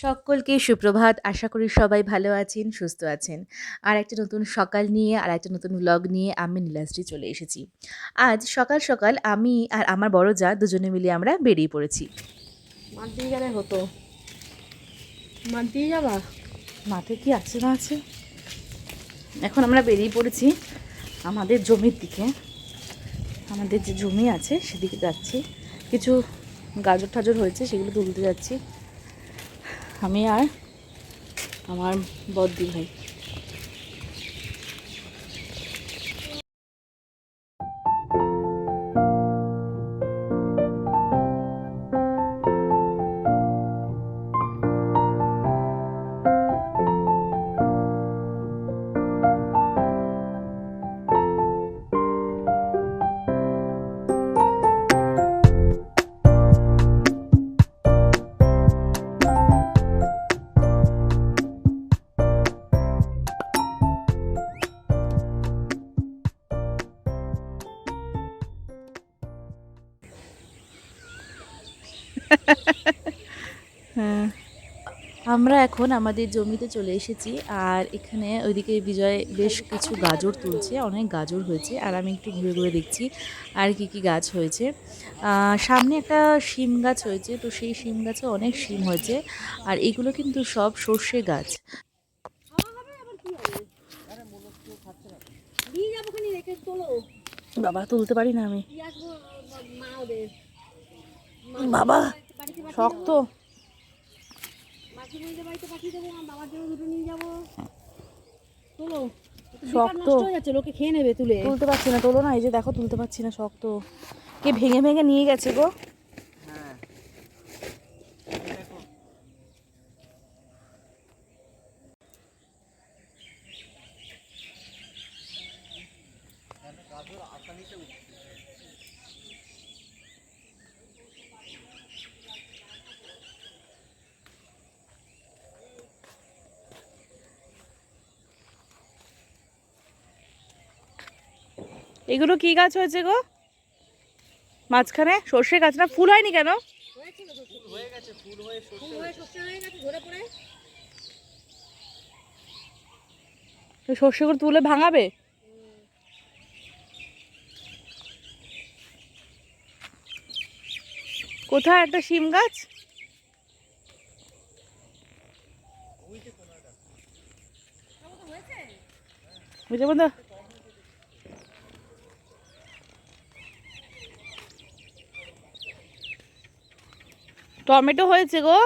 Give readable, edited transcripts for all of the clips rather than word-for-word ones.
সকলকে সুপ্রভাত। আশা করি সবাই ভালো আছেন, সুস্থ আছেন। আর একটা নতুন সকাল নিয়ে আর একটা নতুন ভ্লগ নিয়ে আমি নীলাশ্রী চলে এসেছি। আজ সকাল সকাল আমি আর আমার বড় জা দুজনে মিলে আমরা বেরিয়ে পড়েছি। মাঠ দিয়ে গেলে হতো। মাঠ দিয়ে যাবা? মাঠে কি আছে না আছে। এখন আমরা বেরিয়ে পড়েছি আমাদের জমির দিকে। আমাদের যে জমি আছে সেদিকে যাচ্ছি। কিছু গাজর টাজর হয়েছে, সেগুলো তুলতে যাচ্ছি আমি আর আমার বদ্দি ভাই। হ্যাঁ, আমরা এখন আমাদের জমিতে চলে এসেছি। আর এখানে ওইদিকে বিজয় বেশ কিছু গাজর তুলছে, অনেক গাজর হয়েছে। আর আমি একটু ঘুরে ঘুরে দেখছি আর কি কি গাছ হয়েছে। সামনে একটা শিম গাছ হয়েছে, তো সেই শিম গাছে অনেক শিম হয়েছে। আর এগুলো কিন্তু সব সর্ষে গাছ। বাবা তুলতে পারি না আমি, বাবা শক্ত। শক্ত লোকে খেয়ে নেবে তুলে। তুলতে পারছি না, তোলো না। এই যে দেখো তুলতে পারছি না, শক্ত। কে ভেঙে ভেঙে নিয়ে গেছে গো। এগুলো কি গাছ হয়েছে গো মাঝখানে? সর্ষে গাছ না? ফুল হয়নি কেন? সর্ষেগুলো তুলে ভাঙাবে? কোথায় একটা শিম গাছ? বুঝে বন্ধু, টমেটো হয়েছে গো।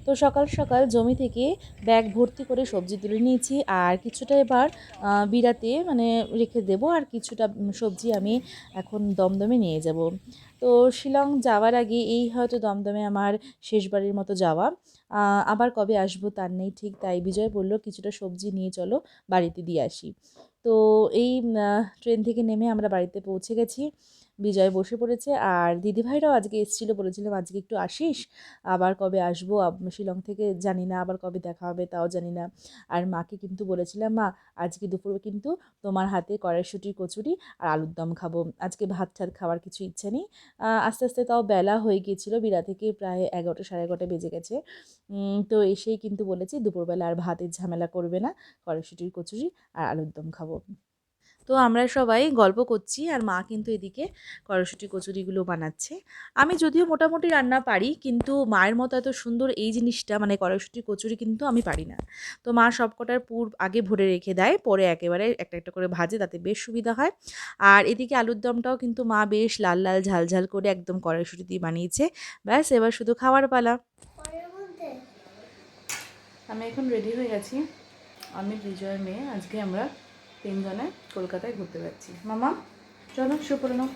তো সকাল সকাল জমি থেকে ব্যাগ ভর্তি করে সবজি তুলে নিয়েছি। আর কিছুটা এবার বিড়াতে মানে রেখে দেবো, আর কিছুটা সবজি আমি এখন দমদমে নিয়ে যাব। তো শিলং যাওয়ার আগে এই হয়তো দমদমে আমার শেষবারের মতো যাওয়া। আবার কবে আসবো তার নেই ঠিক। তাই বিজয় বলল কিছুটা সবজি নিয়ে চলো, বাড়িতে দিয়ে আসি। তো এই ট্রেন থেকে নেমে আমরা বাড়িতে পৌঁছে গেছি। বিজয় বসে পড়েছে। আর দিদিভাইরাও আজকে এসেছিলো, বলেছিলাম আজকে একটু আসিস, আবার কবে আসবো শিলং থেকে জানি না, আবার কবে দেখা হবে তাও জানি না। আর মাকে কিন্তু বলেছিলাম, মা আজকে দুপুরে কিন্তু তোমার হাতে কড়াইশুঁটির কচুরি আর আলুর দম খাবো, আজকে ভাত টাত খাওয়ার কিছু ইচ্ছা নেই। আস্তে আস্তে তাও বেলা হয়ে গিয়েছিলো, বিরা থেকে প্রায় 11টা সাড়ে 11টা বেজে গেছে। তো এসেই কিন্তু বলেছি দুপুরবেলা আর ভাতের ঝামেলা করবে না, কড়াইশুঁটির কচুরি আর আলুর দম খাবো। তো আমরা সবাই গল্প করছি, আর মা কিন্তু এদিকে কড়াইশুঁটি কচুরিগুলো বানাচ্ছে। আমি যদিও মোটামুটি রান্না পারি, কিন্তু মায়ের মতো এত সুন্দর এই জিনিসটা মানে কড়াইশুঁটি কচুরি কিন্তু আমি পারি না। তো মা সব কটার পুর আগে ভরে রেখে দেয়, পরে একেবারে একটা একটা করে ভাজে, তাতে বেশ সুবিধা হয়। আর এদিকে আলুর দমটাও কিন্তু মা বেশ লাল লাল ঝাল ঝাল করে একদম কড়াইশুঁটি দিয়ে বানিয়েছে। ব্যাস এবার শুধু খাওয়ার পালা। আমি এখন রেডি হয়ে গেছি। আমি বিজয়ের মেয়ে, আজকে আমরা তিনজনে কলকাতায় ঘুরতে যাচ্ছি। মামা চলো শু করে নাও,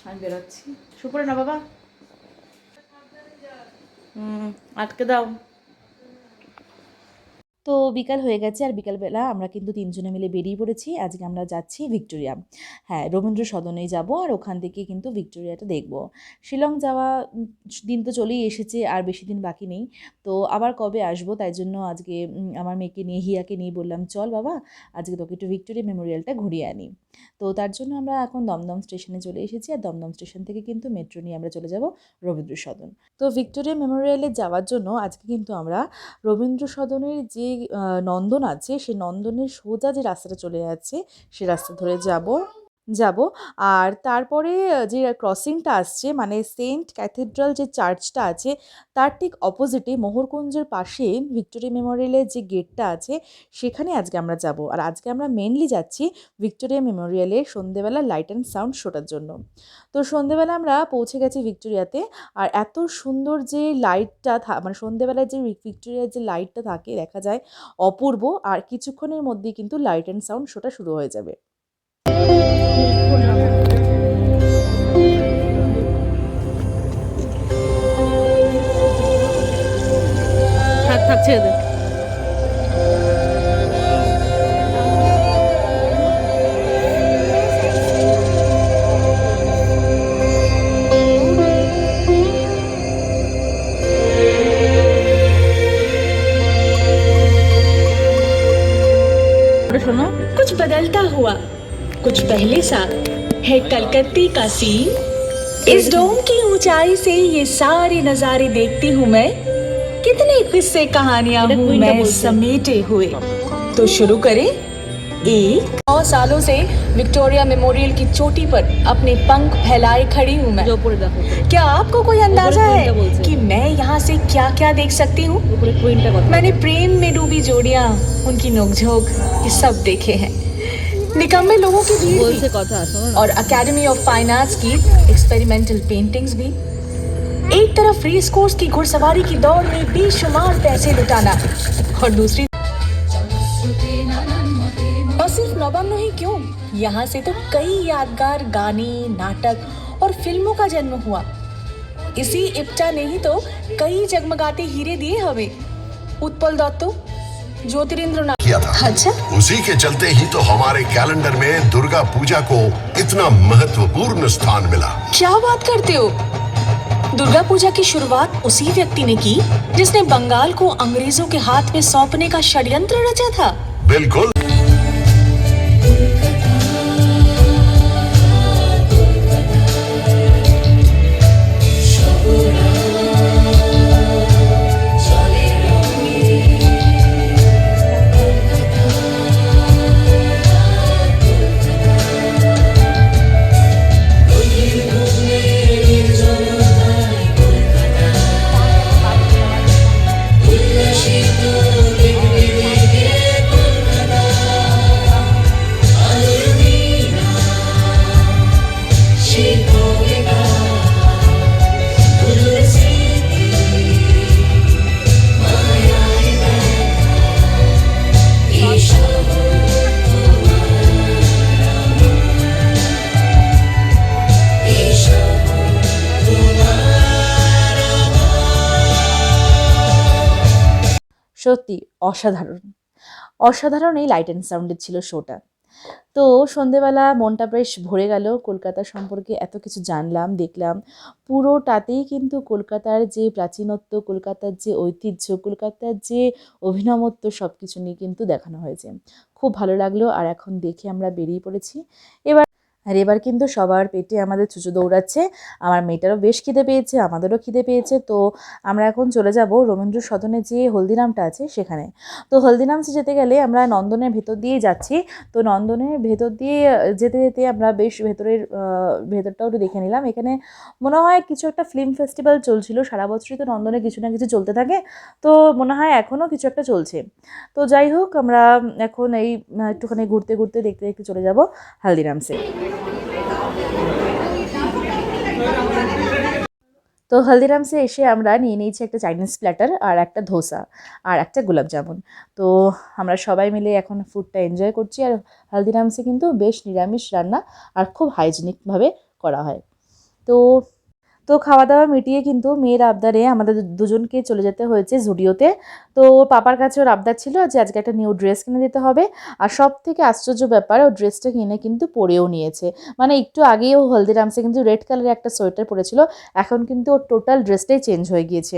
আমি বেরোচ্ছি। শু করে নাও বাবা, আটকে দাও। তো বিকাল হয়ে গেছে, আর বিকালবেলা আমরা কিন্তু তিনজনে মিলে বেরিয়ে পড়েছি। আজকে আমরা যাচ্ছি ভিক্টোরিয়া। হ্যাঁ, রবীন্দ্র সদনেই যাব, আর ওখান থেকে কিন্তু ভিক্টোরিয়াটা দেখব। শিলং যাওয়া দিন তো চলেই এসেছে, আর বেশি দিন বাকি নেই। তো আবার কবে আসবো, তাই জন্য আজকে আমার মেয়েকে নিয়ে, হিয়াকে নিয়ে বললাম চল বাবা আজকে তোকে একটু ভিক্টোরিয়া মেমোরিয়ালটা ঘুরিয়ে আনি। তো তার জন্য আমরা এখন দমদম স্টেশনে চলে এসেছি, আর দমদম স্টেশন থেকে কিন্তু মেট্রো নিয়ে আমরা চলে যাব রবীন্দ্র সদন। তো ভিক্টোরিয়া মেমোরিয়ালে যাওয়ার জন্য আজকে কিন্তু আমরা রবীন্দ্র সদনের যে নন্দন আছে, সেই নন্দনের সোজা যে রাস্তাটা চলে যাচ্ছে সে রাস্তা ধরে যাব। আর তারপরে যে ক্রসিংটা আসছে, মানে সেন্ট ক্যাথিড্রাল যে চার্চটা আছে তার ঠিক অপোজিটে মোহরকুঞ্জের পাশে ভিক্টোরিয়া মেমোরিয়ালের যে গেটটা আছে সেখানে আজকে আমরা যাব। আর আজকে আমরা মেনলি যাচ্ছি ভিক্টোরিয়া মেমোরিয়ালে সন্ধেবেলা লাইট অ্যান্ড সাউন্ড শোটার জন্য। তো সন্ধেবেলা আমরা পৌঁছে গেছি ভিক্টোরিয়াতে, আর এত সুন্দর যে লাইটটা মানে সন্ধেবেলায় যে ভিক্টোরিয়ার যে লাইটটা থাকে দেখা যায় অপূর্ব। আর কিছুক্ষণের মধ্যেই কিন্তু লাইট অ্যান্ড সাউন্ড শোটা শুরু হয়ে যাবে। থাক থাক ছেড়ে দে। শোনো, कुछ बदलता हुआ कुछ पहले सा है कलकत्ते का सीन। इस डोम की ऊंचाई से ये सारे नजारे देखती हूँ मैं, कितने किस्से कहानियां मेरा हूँ क्वीन का मैं बोलते हैं। समेटे हुए। तो शुरू करें। 9 सालों से विक्टोरिया मेमोरियल की चोटी पर अपने पंख फैलाए खड़ी हूँ मैं। जो ऊपर देखो, ऊपर क्या आपको कोई अंदाजा ऊपर है क्वीन का बोलते हैं। कि मैं यहाँ से क्या क्या देख सकती हूँ? ऊपर क्वीनটা কথা मैंने प्रेम में डूबी जोड़ियां, उनकी नोकझोंक, ये सब देखे हैं। निकम्मे लोगों की भीड़ বলছে भी, কথা শোনো না। और अकेडमी ऑफ फाइन आर्ट्स की एक्सपेरिमेंटल पेंटिंग्स भी। एक तरफ रेस कोर्स की घुड़सवारी की दौड़ में बेशुमार पैसे लुटाना, और दूसरी और सिर्फ नौबन्नों ही क्यों, यहाँ से तो कई यादगार गाने, नाटक और फिल्मों का जन्म हुआ। इसी इप्टा ने ही तो कई जगमगाते हीरे दिए हमें। उत्पल दत्तो, ज्योतिरिंद्रनाथ किया था। अच्छा, उसी के चलते ही तो हमारे कैलेंडर में दुर्गा पूजा को इतना महत्वपूर्ण स्थान मिला। क्या बात करते हो? दुर्गा पूजा की शुरुआत उसी व्यक्ति ने की जिसने बंगाल को अंग्रेजों के हाथ में सौंपने का षड्यंत्र रचा था। बिल्कुल। সত্যি অসাধারণ এই লাইট অ্যান্ড সাউন্ডের ছিল শোটা। তো সন্ধেবেলা মনটা বেশ ভরে গেল, কলকাতা সম্পর্কে এত কিছু জানলাম, দেখলাম। পুরোটাতেই কিন্তু কলকাতার যে প্রাচীনত্ব, কলকাতার যে ঐতিহ্য, কলকাতার যে অভিনবত্ব সব কিছু নিয়ে কিন্তু দেখানো হয়েছে। খুব ভালো লাগলো। আর এখন দেখে আমরা বেরিয়ে পড়েছি। এবার কিন্তু সবার পেটে আমাদের চুচু দৌড়াচ্ছে। আমার মেয়েটারও বেশ খিদে পেয়েছে, আমাদেরও খিদে পেয়েছে। তো আমরা এখন চলে যাব রবীন্দ্র সদনে যে হলদিরামটা আছে সেখানে। তো হলদিরামসে যেতে গেলে আমরা নন্দনের ভেতর দিয়েই যাচ্ছি। তো নন্দনের ভেতর দিয়ে যেতে যেতে আমরা বেশ ভেতরটাও একটু দেখে নিলাম। এখানে মনে হয় কিছু একটা ফিল্ম ফেস্টিভ্যাল চলছিল। সারা বছরই তো নন্দনে কিছু না কিছু চলতে থাকে, তো মনে হয় এখনও কিছু একটা চলছে। তো যাই হোক, আমরা এখন এই একটুখানি ঘুরতে ঘুরতে দেখতে দেখতে চলে যাব হলদিরামসে। তো হলদিরামসে এসে আমরা নিয়ে নিয়েছি একটা চাইনিজ প্ল্যাটার, আর একটা ধোসা, আর একটা গোলাপ জামুন। তো আমরা সবাই মিলে এখন ফুডটা এনজয় করছি। আর হলদিরামসে কিন্তু বেশ নিরামিষ রান্না আর খুব হাইজিনিকভাবে করা হয়। তো তো খাওয়া দাওয়া মিটিয়ে কিন্তু মেয়ের আবদারে আমাদের দুজনকে চলে যেতে হয়েছে জুডিওতে। তো ওর পাপার কাছে ওর আবদার ছিল যে আজকে একটা নিউ ড্রেস কিনে দিতে হবে, আর সব থেকে আশ্চর্য ব্যাপার ও ড্রেসটা কিনে কিন্তু পরেও নিয়েছে। মানে একটু আগেই ও হলদিরামসে কিন্তু রেড কালারের একটা সোয়েটার পরেছিল, এখন কিন্তু ওর টোটাল ড্রেসটাই চেঞ্জ হয়ে গিয়েছে।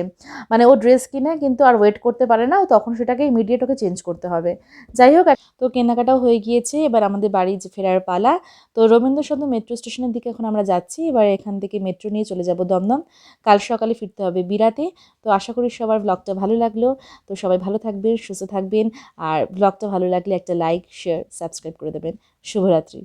মানে ও ড্রেস কিনে কিন্তু আর ওয়েট করতে পারে না, তখন সেটাকে ইমিডিয়েট ওকে চেঞ্জ করতে হবে। যাই হোক, তো কেনাকাটাও হয়ে গিয়েছে, এবার আমাদের বাড়ি ফেরার পালা। তো রবীন্দ্র সদন মেট্রো স্টেশনের দিকে এখন আমরা যাচ্ছি। এবার এখান থেকে মেট্রো নিয়ে চলে যাব দমদম। কাল সকালে ফিরতে হবে বিরাতে। তো আশা করি সবার ব্লগটা ভালো লাগলো। তো সবাই ভালো থাকবেন, সুস্থ থাকবেন, আর ব্লগটা ভালো লাগলে একটা লাইক, শেয়ার, সাবস্ক্রাইব করে দেবেন। শুভরাত্রি।